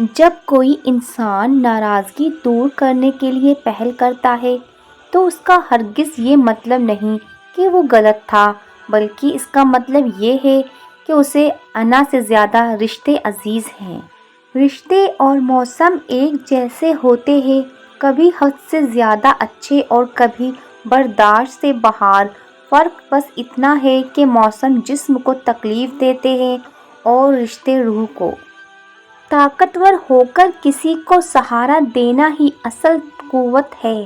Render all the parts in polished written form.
جب کوئی انسان ناراضگی دور کرنے کے لیے پہل کرتا ہے تو اس کا ہرگز یہ مطلب نہیں کہ وہ غلط تھا، بلکہ اس کا مطلب یہ ہے کہ اسے انا سے زیادہ رشتے عزیز ہیں۔ رشتے اور موسم ایک جیسے ہوتے ہیں، کبھی حد سے زیادہ اچھے اور کبھی برداشت سے باہر۔ فرق بس اتنا ہے کہ موسم جسم کو تکلیف دیتے ہیں اور رشتے روح کو۔ طاقتور ہو کر کسی کو سہارا دینا ہی اصل قوت ہے۔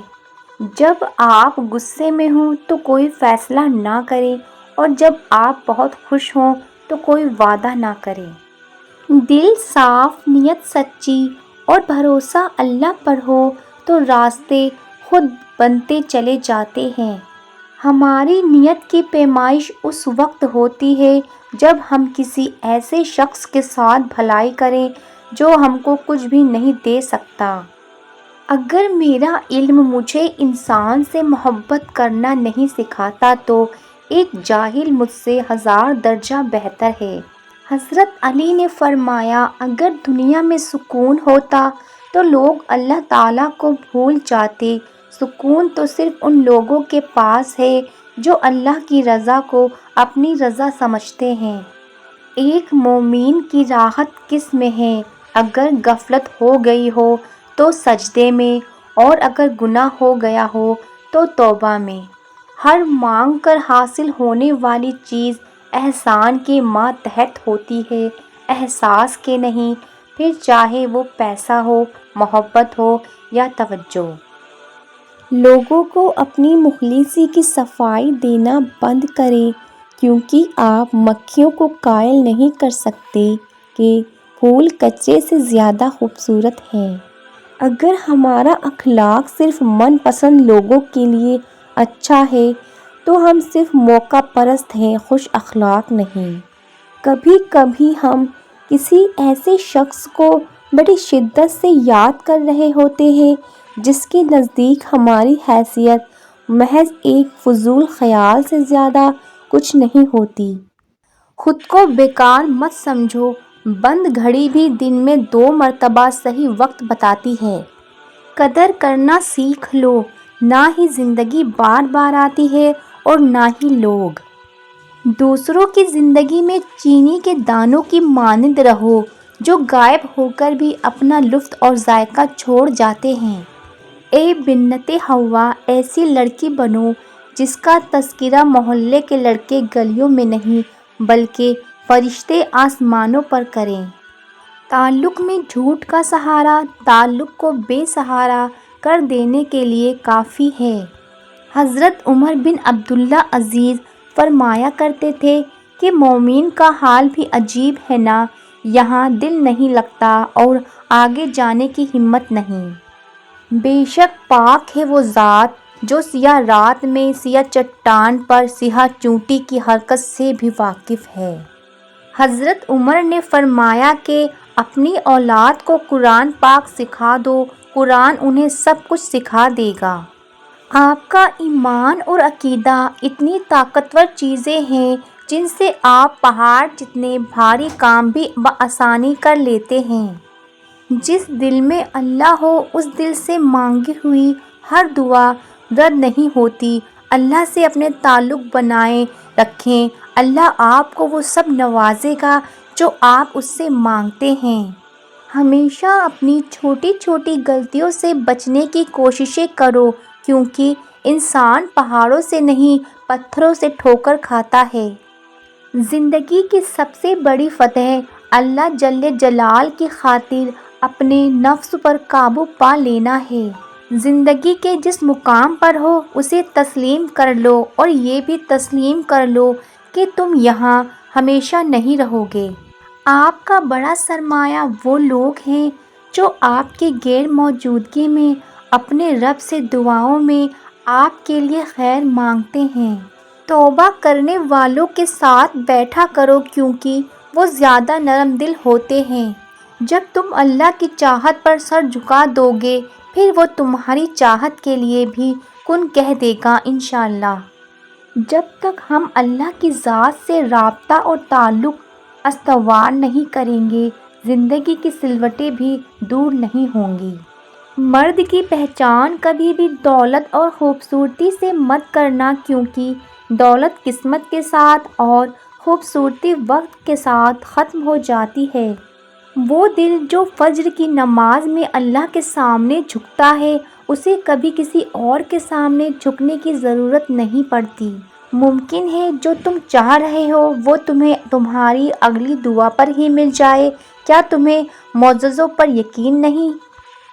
جب آپ غصے میں ہوں تو کوئی فیصلہ نہ کریں، اور جب آپ بہت خوش ہوں تو کوئی وعدہ نہ کریں۔ دل صاف، نیت سچی اور بھروسہ اللہ پر ہو تو راستے خود بنتے چلے جاتے ہیں۔ ہماری نیت کی پیمائش اس وقت ہوتی ہے جب ہم کسی ایسے شخص کے ساتھ بھلائی کریں جو ہم کو کچھ بھی نہیں دے سکتا۔ اگر میرا علم مجھے انسان سے محبت کرنا نہیں سکھاتا تو ایک جاہل مجھ سے 1000 درجہ بہتر ہے۔ حضرت علی نے فرمایا، اگر دنیا میں سکون ہوتا تو لوگ اللہ تعالیٰ کو بھول جاتے۔ سکون تو صرف ان لوگوں کے پاس ہے جو اللہ کی رضا کو اپنی رضا سمجھتے ہیں۔ ایک مومن کی راحت کس میں ہے؟ اگر غفلت ہو گئی ہو تو سجدے میں، اور اگر گناہ ہو گیا ہو تو توبہ میں۔ ہر مانگ کر حاصل ہونے والی چیز احسان کے ماتحت ہوتی ہے، احساس کے نہیں، پھر چاہے وہ پیسہ ہو، محبت ہو یا توجہ۔ لوگوں کو اپنی مخلصی کی صفائی دینا بند کریں، کیونکہ آپ مکھیوں کو قائل نہیں کر سکتے کہ پھول کچرے سے زیادہ خوبصورت ہیں۔ اگر ہمارا اخلاق صرف من پسند لوگوں کے لیے اچھا ہے تو ہم صرف موقع پرست ہیں، خوش اخلاق نہیں۔ کبھی کبھی ہم کسی ایسے شخص کو بڑی شدت سے یاد کر رہے ہوتے ہیں جس کے نزدیک ہماری حیثیت محض ایک فضول خیال سے زیادہ کچھ نہیں ہوتی۔ خود کو بیکار مت سمجھو، بند گھڑی بھی دن میں 2 مرتبہ صحیح وقت بتاتی ہے۔ قدر کرنا سیکھ لو، نہ ہی زندگی بار بار آتی ہے اور نہ ہی لوگ۔ دوسروں کی زندگی میں چینی کے دانوں کی مانند رہو جو غائب ہو کر بھی اپنا لطف اور ذائقہ چھوڑ جاتے ہیں۔ اے بنت حوا، ایسی لڑکی بنو جس کا تذکرہ محلے کے لڑکے گلیوں میں نہیں بلکہ فرشتے آسمانوں پر کریں۔ تعلق میں جھوٹ کا سہارا تعلق کو بے سہارا کر دینے کے لیے کافی ہے۔ حضرت عمر بن عبدالعزیز فرمایا کرتے تھے کہ مومن کا حال بھی عجیب ہے نا، یہاں دل نہیں لگتا اور آگے جانے کی ہمت نہیں۔ بے شک پاک ہے وہ ذات جو سیاہ رات میں سیاہ چٹان پر سیاہ چونٹی کی حرکت سے بھی واقف ہے۔ حضرت عمر نے فرمایا کہ اپنی اولاد کو قرآن پاک سکھا دو، قرآن انہیں سب کچھ سکھا دے گا۔ آپ کا ایمان اور عقیدہ اتنی طاقتور چیزیں ہیں جن سے آپ پہاڑ جتنے بھاری کام بھی بآسانی کر لیتے ہیں۔ جس دل میں اللہ ہو اس دل سے مانگی ہوئی ہر دعا رد نہیں ہوتی۔ اللہ سے اپنے تعلق بنائے رکھیں، اللہ آپ کو وہ سب نوازے گا جو آپ اس سے مانگتے ہیں۔ ہمیشہ اپنی چھوٹی چھوٹی غلطیوں سے بچنے کی کوششیں کرو، کیونکہ انسان پہاڑوں سے نہیں پتھروں سے ٹھوکر کھاتا ہے۔ زندگی کی سب سے بڑی فتح اللہ جل جلالہ کی خاطر اپنے نفس پر قابو پا لینا ہے۔ زندگی کے جس مقام پر ہو اسے تسلیم کر لو، اور یہ بھی تسلیم کر لو کہ تم یہاں ہمیشہ نہیں رہو گے۔ آپ کا بڑا سرمایہ وہ لوگ ہیں جو آپ کے غیر موجودگی میں اپنے رب سے دعاؤں میں آپ کے لیے خیر مانگتے ہیں۔ توبہ کرنے والوں کے ساتھ بیٹھا کرو کیونکہ وہ زیادہ نرم دل ہوتے ہیں۔ جب تم اللہ کی چاہت پر سر جھکا دو گے پھر وہ تمہاری چاہت کے لیے بھی کن کہہ دے گا انشاءاللہ۔ جب تک ہم اللہ کی ذات سے رابطہ اور تعلق استوار نہیں کریں گے زندگی کی سلوٹیں بھی دور نہیں ہوں گی۔ مرد کی پہچان کبھی بھی دولت اور خوبصورتی سے مت کرنا، کیونکہ دولت قسمت کے ساتھ اور خوبصورتی وقت کے ساتھ ختم ہو جاتی ہے۔ وہ دل جو فجر کی نماز میں اللہ کے سامنے جھکتا ہے، اسے کبھی کسی اور کے سامنے جھکنے کی ضرورت نہیں پڑتی۔ ممکن ہے جو تم چاہ رہے ہو وہ تمہیں تمہاری اگلی دعا پر ہی مل جائے۔ کیا تمہیں معجزوں پر یقین نہیں؟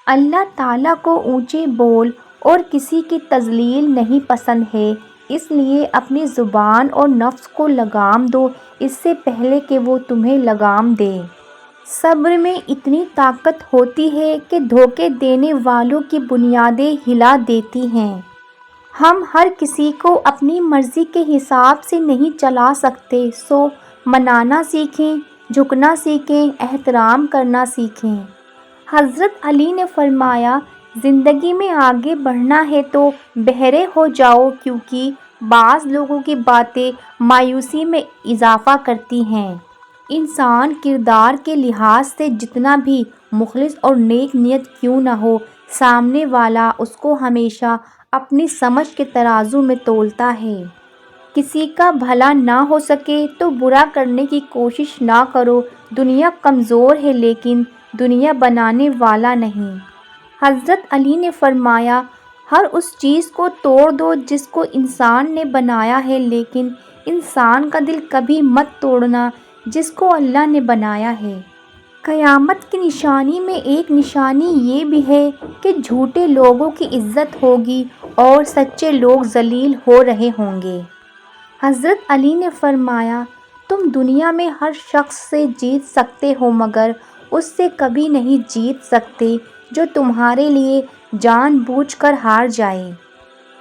اللہ تعالیٰ کو اونچے بول اور کسی کی تذلیل نہیں پسند ہے، اس لیے اپنی زبان اور نفس کو لگام دو اس سے پہلے کہ وہ تمہیں لگام دے۔ صبر میں اتنی طاقت ہوتی ہے کہ دھوکے دینے والوں کی بنیادیں ہلا دیتی ہیں۔ ہم ہر کسی کو اپنی مرضی کے حساب سے نہیں چلا سکتے، سو منانا سیکھیں، جھکنا سیکھیں، احترام کرنا سیکھیں۔ حضرت علی نے فرمایا، زندگی میں آگے بڑھنا ہے تو بہرے ہو جاؤ، کیونکہ بعض لوگوں کی باتیں مایوسی میں اضافہ کرتی ہیں۔ انسان کردار کے لحاظ سے جتنا بھی مخلص اور نیک نیت کیوں نہ ہو، سامنے والا اس کو ہمیشہ اپنی سمجھ کے ترازو میں تولتا ہے۔ کسی کا بھلا نہ ہو سکے تو برا کرنے کی کوشش نہ کرو۔ دنیا کمزور ہے لیکن دنیا بنانے والا نہیں۔ حضرت علی نے فرمایا، ہر اس چیز کو توڑ دو جس کو انسان نے بنایا ہے، لیکن انسان کا دل کبھی مت توڑنا جس کو اللہ نے بنایا ہے۔ قیامت کی نشانی میں ایک نشانی یہ بھی ہے کہ جھوٹے لوگوں کی عزت ہوگی اور سچے لوگ ذلیل ہو رہے ہوں گے۔ حضرت علی نے فرمایا، تم دنیا میں ہر شخص سے جیت سکتے ہو مگر اس سے کبھی نہیں جیت سکتے جو تمہارے لیے جان بوجھ کر ہار جائے۔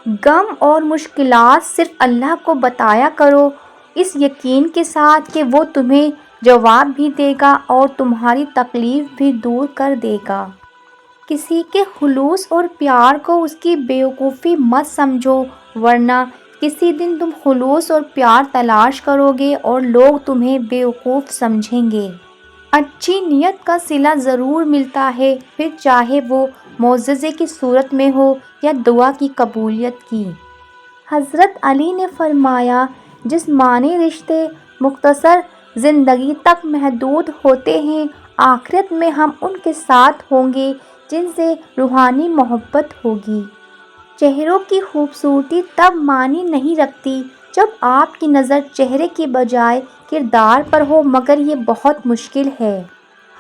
غم اور مشکلات صرف اللہ کو بتایا کرو، اس یقین کے ساتھ کہ وہ تمہیں جواب بھی دے گا اور تمہاری تکلیف بھی دور کر دے گا۔ کسی کے خلوص اور پیار کو اس کی بیوقوفی مت سمجھو، ورنہ کسی دن تم خلوص اور پیار تلاش کرو گے اور لوگ تمہیں بیوقوف سمجھیں گے۔ اچھی نیت کا صلہ ضرور ملتا ہے، پھر چاہے وہ معجزے کی صورت میں ہو یا دعا کی قبولیت کی۔ حضرت علی نے فرمایا، جسمانی رشتے مختصر زندگی تک محدود ہوتے ہیں، آخرت میں ہم ان کے ساتھ ہوں گے جن سے روحانی محبت ہوگی۔ چہروں کی خوبصورتی تب معنی نہیں رکھتی جب آپ کی نظر چہرے کی بجائے کردار پر ہو، مگر یہ بہت مشکل ہے۔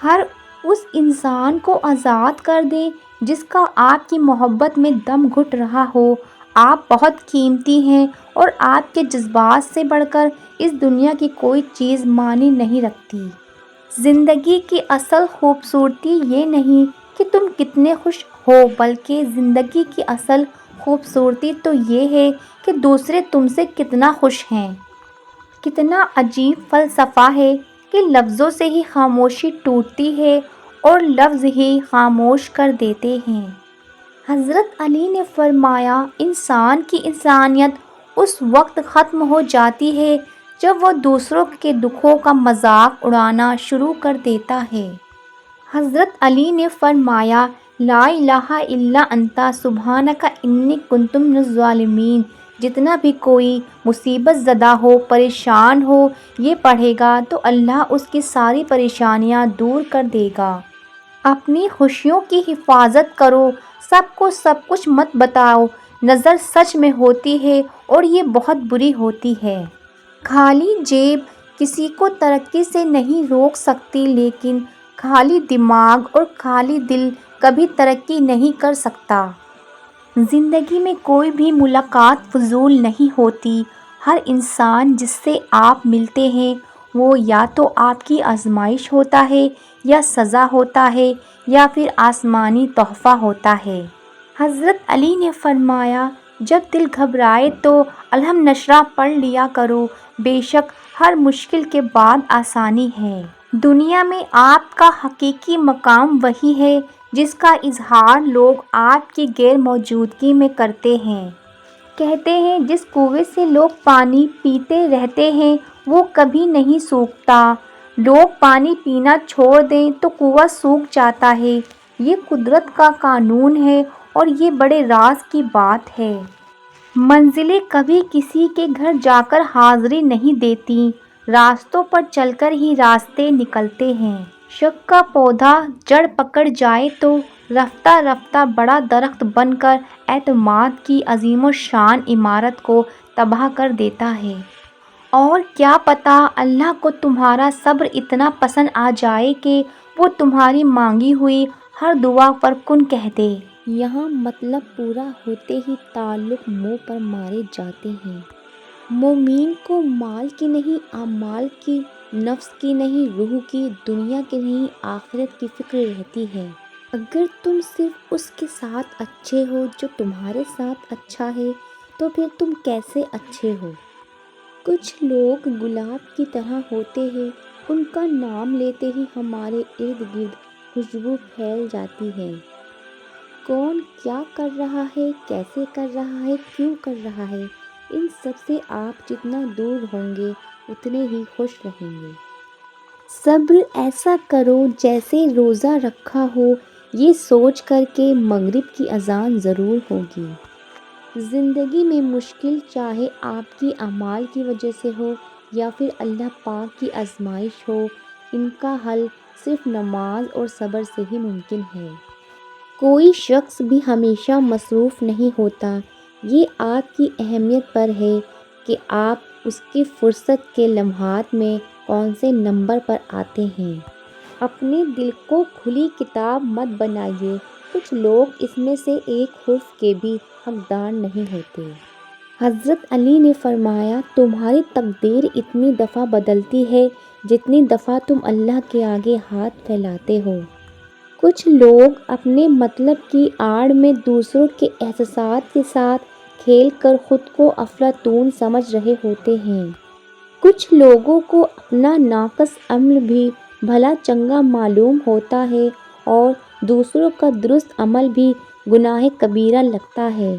ہر اس انسان کو آزاد کر دیں جس کا آپ کی محبت میں دم گھٹ رہا ہو۔ آپ بہت قیمتی ہیں اور آپ کے جذبات سے بڑھ کر اس دنیا کی کوئی چیز معنی نہیں رکھتی۔ زندگی کی اصل خوبصورتی یہ نہیں کہ تم کتنے خوش ہو، بلکہ زندگی کی اصل خوبصورتی تو یہ ہے کہ دوسرے تم سے کتنا خوش ہیں۔ کتنا عجیب فلسفہ ہے کہ لفظوں سے ہی خاموشی ٹوٹتی ہے اور لفظ ہی خاموش کر دیتے ہیں۔ حضرت علی نے فرمایا، انسان کی انسانیت اس وقت ختم ہو جاتی ہے جب وہ دوسروں کے دکھوں کا مذاق اڑانا شروع کر دیتا ہے۔ حضرت علی نے فرمایا، لا الہ الا انت سبحانک انی کنت من الظالمین۔ جتنا بھی کوئی مصیبت زدہ ہو، پریشان ہو، یہ پڑھے گا تو اللہ اس کی ساری پریشانیاں دور کر دے گا۔ اپنی خوشیوں کی حفاظت کرو، سب کو سب کچھ مت بتاؤ۔ نظر سچ میں ہوتی ہے اور یہ بہت بری ہوتی ہے۔ خالی جیب کسی کو ترقی سے نہیں روک سکتی، لیکن خالی دماغ اور خالی دل کبھی ترقی نہیں کر سکتا۔ زندگی میں کوئی بھی ملاقات فضول نہیں ہوتی۔ ہر انسان جس سے آپ ملتے ہیں وہ یا تو آپ کی آزمائش ہوتا ہے یا سزا ہوتا ہے یا پھر آسمانی تحفہ ہوتا ہے۔ حضرت علی نے فرمایا، جب دل گھبرائے تو الحم نشرح پڑھ لیا کرو، بے شک ہر مشکل کے بعد آسانی ہے۔ دنیا میں آپ کا حقیقی مقام وہی ہے جس کا اظہار لوگ آپ کی غیر موجودگی میں کرتے ہیں۔ کہتے ہیں جس کنویں سے لوگ پانی پیتے رہتے ہیں وہ کبھی نہیں سوکھتا۔ لوگ پانی پینا چھوڑ دیں تو کنواں سوکھ جاتا ہے۔ یہ قدرت کا قانون ہے اور یہ بڑے راز کی بات ہے۔ منزلیں کبھی کسی کے گھر جا کر حاضری نہیں دیتی، راستوں پر چل کر ہی راستے نکلتے ہیں۔ شک کا پودا جڑ پکڑ جائے تو رفتہ رفتہ بڑا درخت بن کر اعتماد کی عظیم الشان عمارت کو تباہ کر دیتا ہے۔ اور کیا پتہ اللہ کو تمہارا صبر اتنا پسند آ جائے کہ وہ تمہاری مانگی ہوئی ہر دعا پر کن کہہ دے۔ یہاں مطلب پورا ہوتے ہی تعلق منہ پر مارے جاتے ہیں۔ مومن کو مال کی نہیں اعمال کی، نفس کی نہیں روح کی، دنیا کی نہیں آخرت کی فکر رہتی ہے۔ اگر تم صرف اس کے ساتھ اچھے ہو جو تمہارے ساتھ اچھا ہے تو پھر تم کیسے اچھے ہو؟ کچھ لوگ گلاب کی طرح ہوتے ہیں، ان کا نام لیتے ہی ہمارے ارد گرد خوشبو پھیل جاتی ہے۔ کون کیا کر رہا ہے، کیسے کر رہا ہے، کیوں کر رہا ہے، ان سب سے آپ جتنا دور ہوں گے اتنے ہی خوش رہیں گے۔ صبر ایسا کرو جیسے روزہ رکھا ہو، یہ سوچ کر کہ مغرب کی اذان ضرور ہوگی۔ زندگی میں مشکل چاہے آپ کی اعمال کی وجہ سے ہو یا پھر اللہ پاک کی آزمائش ہو، ان کا حل صرف نماز اور صبر سے ہی ممکن ہے۔ کوئی شخص بھی ہمیشہ مصروف نہیں ہوتا، یہ آپ کی اہمیت پر ہے کہ آپ اس کی فرصت کے لمحات میں کون سے نمبر پر آتے ہیں۔ اپنے دل کو کھلی کتاب مت بنائیے، کچھ لوگ اس میں سے ایک حرف کے بھی حقدار نہیں ہوتے۔ حضرت علی نے فرمایا، تمہاری تقدیر اتنی دفعہ بدلتی ہے جتنی دفعہ تم اللہ کے آگے ہاتھ پھیلاتے ہو۔ کچھ لوگ اپنے مطلب کی آڑ میں دوسروں کے احساسات کے ساتھ کھیل کر خود کو افلاطون سمجھ رہے ہوتے ہیں۔ کچھ لوگوں کو اپنا ناقص عمل بھی بھلا چنگا معلوم ہوتا ہے اور دوسروں کا درست عمل بھی گناہ کبیرہ لگتا ہے۔